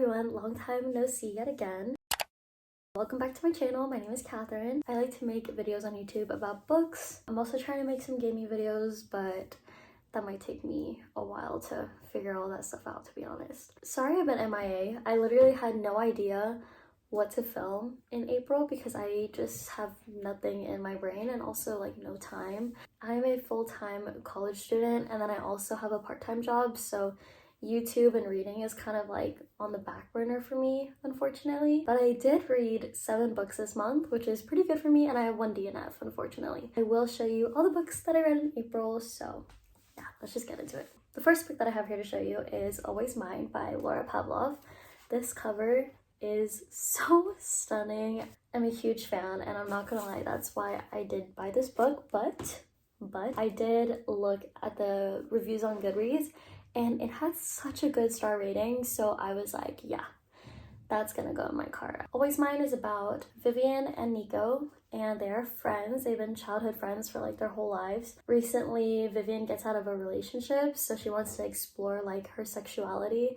everyone, long time no see yet again. Welcome back to my channel. My name is Catherine. I like to make videos on YouTube about books. I'm also trying to make some gaming videos, but that might take me a while to figure all that stuff out, to be honest. Sorry I've been MIA. I literally had no idea what to film in April because I just have nothing in my brain and also like no time. I'm a full-time college student and then I also have a part-time job, so YouTube and reading is kind of like on the back burner for me, unfortunately. But I did read 7 books this month, which is pretty good for me, and I have 1 DNF, unfortunately. I will show you all the books that I read in April, so yeah, let's just get into it. The first book that I have here to show you is Always Mine by Laura Pavlov. This cover is so stunning. I'm a huge fan, and I'm not gonna lie, that's why I did buy this book, but I did look at the reviews on Goodreads, and it had such a good star rating, so I was like, yeah, that's gonna go in my cart. Always Mine is about Vivian and Nico, and they're friends. They've been childhood friends for like their whole lives. Recently, Vivian gets out of a relationship, so she wants to explore like her sexuality.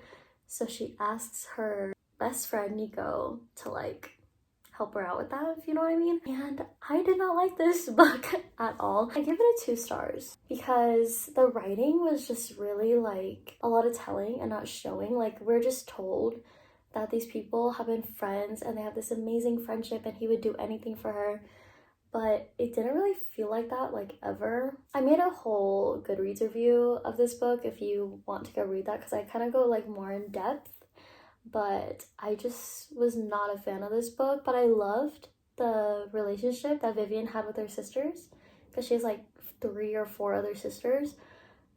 So she asks her best friend Nico to like help her out with that, if you know what I mean. And I did not like this book at all. I give it a 2 stars because the writing was just really like a lot of telling and not showing. Like, we're just told that these people have been friends and they have this amazing friendship and he would do anything for her, but it didn't really feel like that like ever. I made a whole Goodreads review of this book if you want to go read that, because I kind of go like more in depth. But I just was not a fan of this book, but I loved the relationship that Vivian had with her sisters, because she has like 3 or 4 other sisters.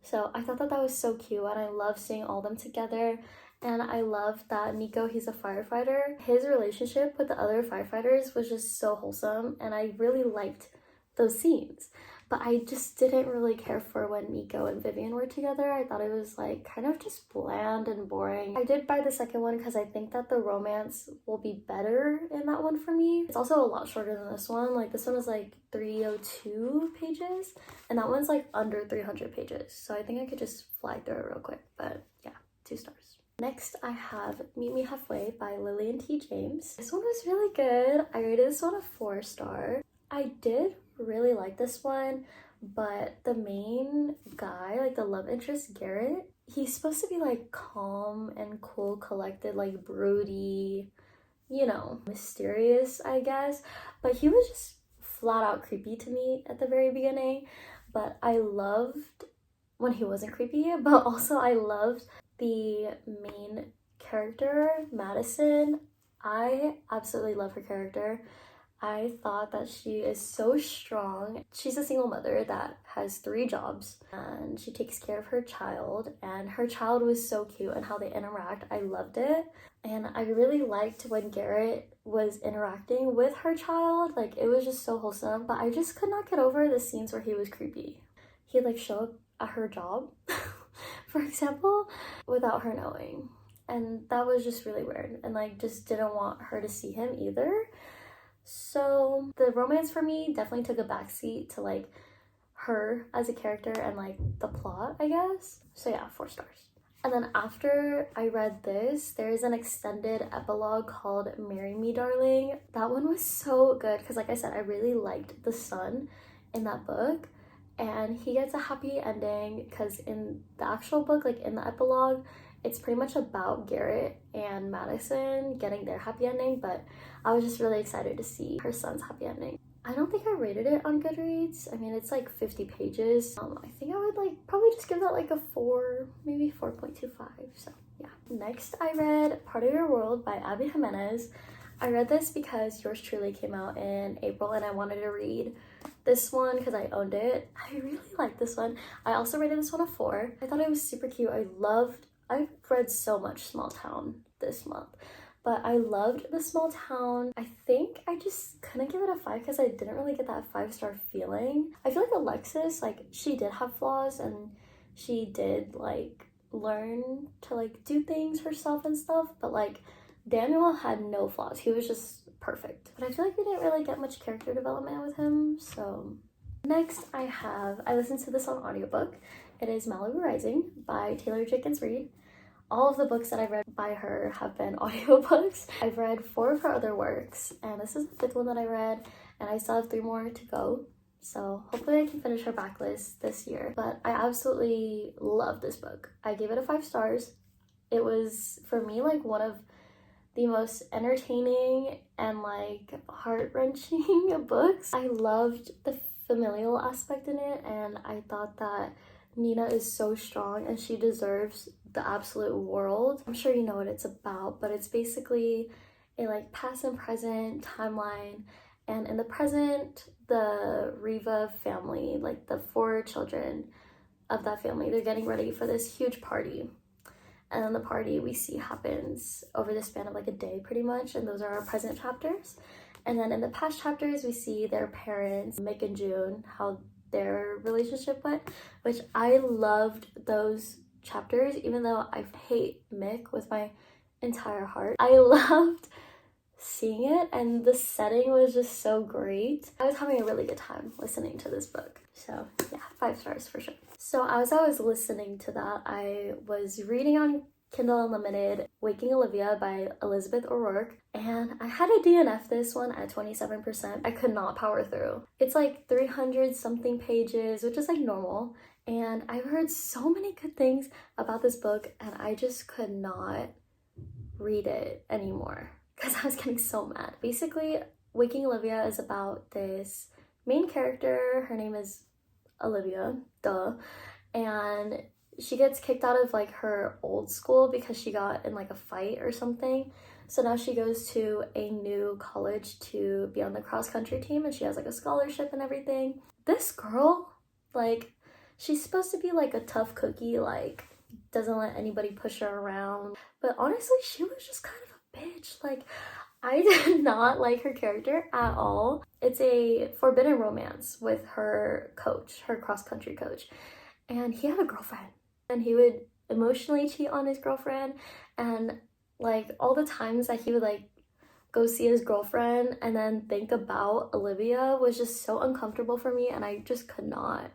So I thought that that was so cute, and I love seeing all of them together. And I love that Nico, he's a firefighter. His relationship with the other firefighters was just so wholesome, and I really liked those scenes. But I just didn't really care for when Nico and Vivian were together. I thought it was like kind of just bland and boring. I did buy the second one because I think that the romance will be better in that one for me. It's also a lot shorter than this one. Like, this one is like 302 pages and that one's like under 300 pages. So I think I could just fly through it real quick. But yeah, 2 stars. Next, I have Meet Me Halfway by Lillian T. James. This one was really good. I rated this one a 4-star. I did really like this one, but the main guy, like the love interest Garrett, he's supposed to be like calm and cool, collected, like broody, you know, mysterious, I guess, but he was just flat out creepy to me at the very beginning. But I loved when he wasn't creepy, but also I loved the main character, Madison. I absolutely love her character. I thought that she is so strong. She's a single mother that has 3 jobs and she takes care of her child, and her child was so cute and how they interact. I loved it. And I really liked when Garrett was interacting with her child. Like, it was just so wholesome, but I just could not get over the scenes where he was creepy. He'd like show up at her job, for example, without her knowing. And that was just really weird, and like just didn't want her to see him either. So the romance for me definitely took a backseat to like her as a character and like the plot, I guess. So yeah, 4 stars. And then after I read this, there's an extended epilogue called Marry Me Darling. That one was so good because, like I said, I really liked the son in that book, and he gets a happy ending because in the actual book, like in the epilogue, it's pretty much about Garrett and Madison getting their happy ending, but I was just really excited to see her son's happy ending. I don't think I rated it on Goodreads. I mean, it's like 50 pages. I think I would like probably just give that like a 4, maybe 4.25. So yeah. Next, I read Part of Your World by Abby Jimenez. I read this because Yours Truly came out in April and I wanted to read this one because I owned it. I really liked this one. I also rated this one a 4. I thought it was super cute. I've read so much small town this month, but I loved the small town. I think I just couldn't give it a 5 because I didn't really get that 5-star feeling. I feel like Alexis, like, she did have flaws and she did like learn to like do things herself and stuff, but like Daniel had no flaws. He was just perfect. But I feel like we didn't really get much character development with him. So next I listened to this on audiobook. It is Malibu Rising by Taylor Jenkins Reid. All of the books that I've read by her have been audiobooks. I've read 4 of her other works, and this is the 5th one that I read, and I still have 3 more to go. So hopefully I can finish her backlist this year. But I absolutely love this book. I gave it a 5 stars. It was, for me, like one of the most entertaining and like heart-wrenching books. I loved the familial aspect in it, and I thought that Nina is so strong and she deserves the absolute world. I'm sure you know what it's about, but it's basically a like past and present timeline. And in the present, the Riva family, like the 4 children of that family, they're getting ready for this huge party. And then the party we see happens over the span of like a day pretty much, and those are our present chapters. And then in the past chapters we see their parents, Mick and June, how their relationship went, which I loved those chapters, even though I hate Mick with my entire heart. I loved seeing it, and the setting was just so great. I was having a really good time listening to this book. So yeah, 5 stars for sure. So as I was listening to that, I was reading on Kindle Unlimited Waking Olivia by Elizabeth O'Rourke, and I had to DNF this one at 27%. I could not power through. It's like 300 something pages, which is like normal, and I've heard so many good things about this book, and I just could not read it anymore because I was getting so mad. Basically, Waking Olivia is about this main character. Her name is Olivia, duh, and she gets kicked out of like her old school because she got in like a fight or something. So now she goes to a new college to be on the cross country team, and she has like a scholarship and everything. This girl, like, she's supposed to be like a tough cookie, like doesn't let anybody push her around, but honestly she was just kind of a bitch. Like, I did not like her character at all. It's a forbidden romance with her coach, her cross-country coach, and he had a girlfriend, and he would emotionally cheat on his girlfriend, and like all the times that he would like go see his girlfriend and then think about Olivia was just so uncomfortable for me, and I just could not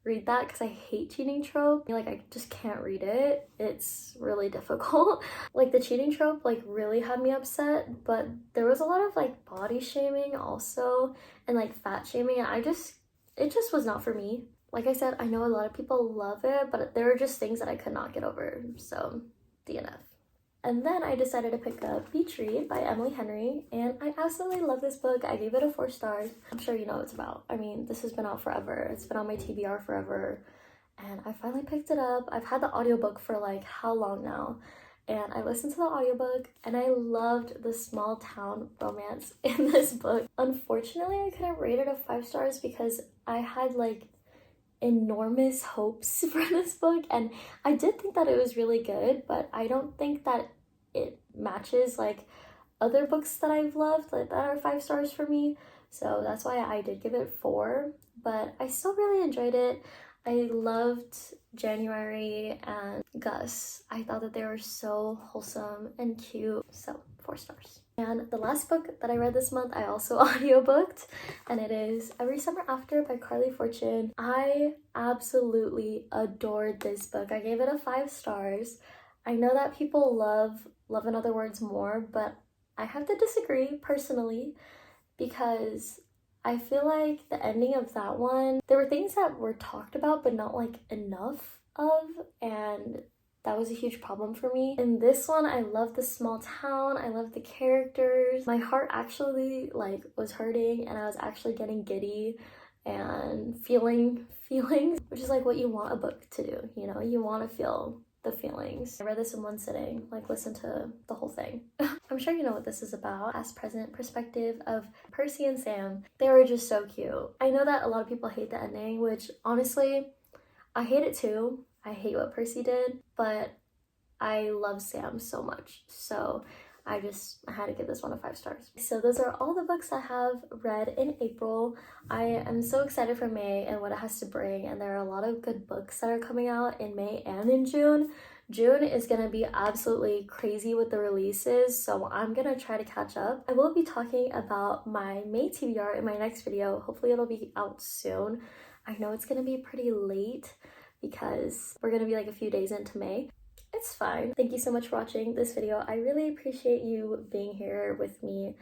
read that because I hate cheating trope. Like, I just can't read it. It's really difficult. Like, the cheating trope like really had me upset, but there was a lot of like body shaming also, and like fat shaming, and it just was not for me. Like I said, I know a lot of people love it, but there were just things that I could not get over, so DNF. And then I decided to pick up Beach Read by Emily Henry, and I absolutely love this book. I gave it a 4 stars. I'm sure you know what it's about. I mean, this has been out forever. It's been on my TBR forever, and I finally picked it up. I've had the audiobook for like how long now, and I listened to the audiobook, and I loved the small town romance in this book. Unfortunately, I couldn't rate it a 5 stars because I had like enormous hopes for this book, and I did think that it was really good, but I don't think that it matches like other books that I've loved that are 5 stars for me. So that's why I did give it 4, but I still really enjoyed it. I loved January and Gus. I thought that they were so wholesome and cute, so 4 stars. And the last book that I read this month, I also audiobooked, and it is Every Summer After by Carly Fortune. I absolutely adored this book. I gave it a 5 stars. I know that people love Love in Other Words more, but I have to disagree personally because I feel like the ending of that one, there were things that were talked about but not like enough of, and that was a huge problem for me. In this one, I love the small town. I love the characters. My heart actually like was hurting, and I was actually getting giddy and feeling feelings, which is like what you want a book to do, you know? You want to feel the feelings. I read this in one sitting, like listened to the whole thing. I'm sure you know what this is about. Past present perspective of Percy and Sam. They were just so cute. I know that a lot of people hate the ending, which honestly, I hate it too. I hate what Percy did, but I love Sam so much. So I had to give this one a 5 stars. So those are all the books I have read in April. I am so excited for May and what it has to bring, and there are a lot of good books that are coming out in May and in June. June is gonna be absolutely crazy with the releases, so I'm gonna try to catch up. I will be talking about my May TBR in my next video. Hopefully it'll be out soon. I know it's gonna be pretty late because we're gonna be like a few days into May. it's fine. Thank you so much for watching this video. I really appreciate you being here with me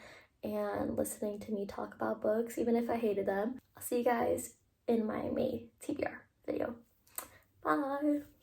and listening to me talk about books, even if I hated them. I'll see you guys in my May TBR video. Bye!